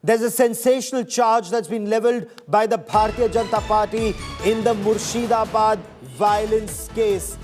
There's a sensational charge that's been leveled by the Bharatiya Janata Party in the Murshidabad violence case.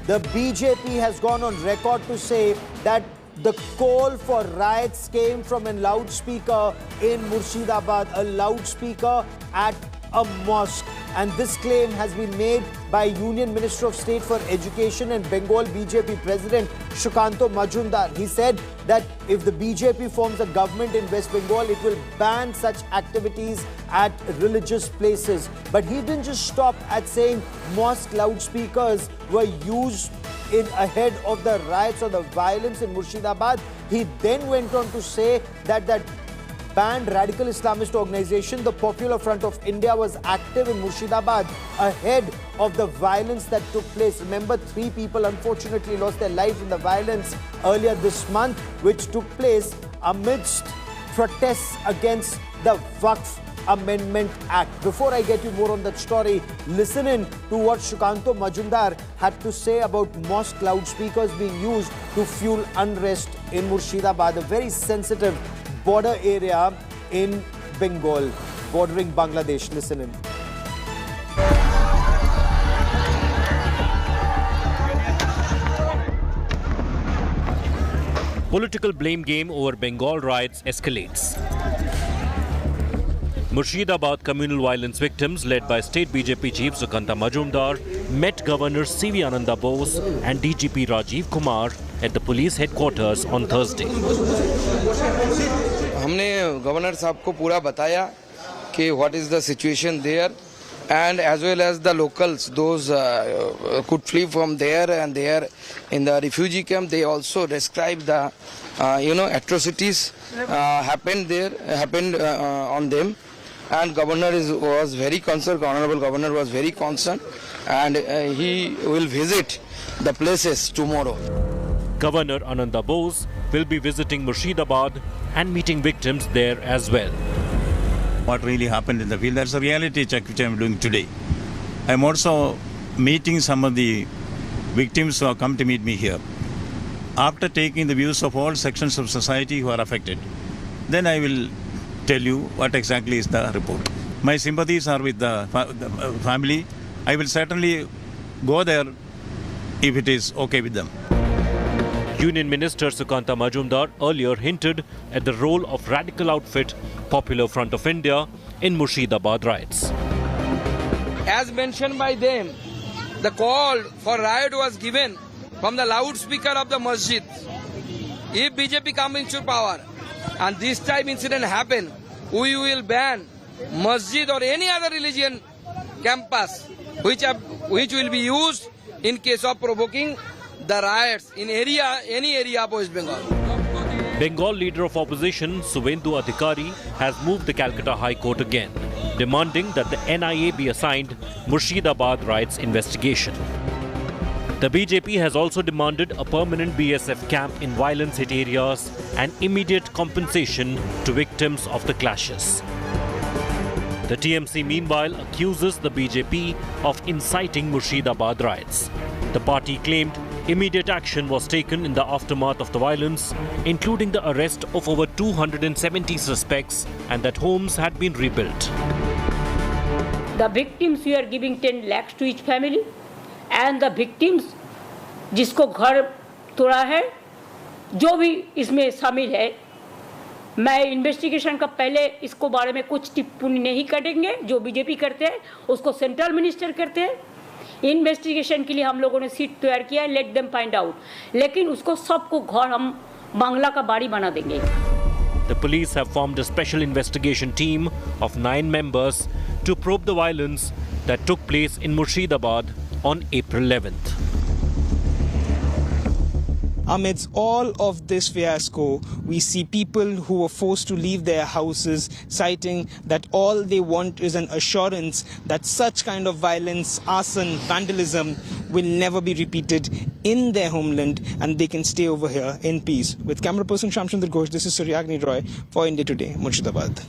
The BJP has gone on record to say that the call for riots came from a loudspeaker in Murshidabad, a loudspeaker at a mosque. And this claim has been made by Union Minister of State for Education and Bengal BJP President Sukhanto Majumdar. He said that if the BJP forms a government in West Bengal, it will ban such activities at religious places. But he didn't just stop at saying mosque loudspeakers were used ahead of the riots or the violence in Murshidabad. He then went on to say that banned radical Islamist organization, the Popular Front of India, was active in Murshidabad ahead of the violence that took place. Remember, 3 people unfortunately lost their lives in the violence earlier this month, which took place amidst protests against the Waqf Amendment Act. Before I get you more on that story, listen in to what Sukhanto Majumdar had to say about mosque loudspeakers being used to fuel unrest in Murshidabad, a very sensitive border area in Bengal, bordering Bangladesh. Listen in. Political blame game over Bengal riots escalates. Murshidabad communal violence victims, led by State BJP Chief Sukhanto Majumdar, met Governor C.V. Ananda Bose and DGP Rajiv Kumar at the police headquarters on Thursday. हमने governor साहब को पूरा बताया कि what is the situation there, and as well as the locals, those could flee from there, and they are in the refugee camp. They also described the atrocities happened on them, and governor was very concerned. Honorable Governor was very concerned, and he will visit the places tomorrow. Governor Ananda Bose will be visiting Murshidabad and meeting victims there as well. What really happened in the field, that's a reality check which I am doing today. I am also meeting some of the victims who have come to meet me here. After taking the views of all sections of society who are affected, then I will tell you what exactly is the report. My sympathies are with the family. I will certainly go there if it is okay with them. Union Minister Sukhanto Majumdar earlier hinted at the role of radical outfit Popular Front of India in Murshidabad riots. As mentioned by them, the call for riot was given from the loudspeaker of the masjid. If BJP comes into power and this type incident happen, we will ban masjid or any other religion campus which will be used in case of provoking the riots in any area of West Bengal. Bengal leader of opposition Suvendu Adhikari has moved the Calcutta High Court again, demanding that the NIA be assigned Murshidabad riots investigation. The BJP has also demanded a permanent BSF camp in violence-hit areas and immediate compensation to victims of the clashes. The TMC meanwhile accuses the BJP of inciting Murshidabad riots. The party claimed immediate action was taken in the aftermath of the violence, including the arrest of over 270 suspects, and that homes had been rebuilt. The victims, we are giving 10 lakhs to each family, and the victims जिसको घर तोड़ा है, जो भी इसमें शामिल है, मैं इन्वेस्टिगेशन का पहले इसको बारे में कुछ टिप्पणी नहीं करेंगे. जो बीजेपी करते हैं उसको सेंट्रल मिनिस्टर करते हैं. इन्वेस्टिगेशन के लिए हम लोगों ने सीट तैयार किया है, लेट देम फाइंड आउट, लेकिन उसको सबको घर हम बांग्ला का बाड़ी बना देंगे. The police have formed a special investigation team of 9 members to probe the violence that took place in Murshidabad on April 11th. Amidst all of this fiasco, we see people who were forced to leave their houses, citing that all they want is an assurance that such kind of violence, arson, vandalism will never be repeated in their homeland, and they can stay over here in peace. With camera person Shamsundar Ghosh, this is Suryagni Roy for India Today, Murshidabad.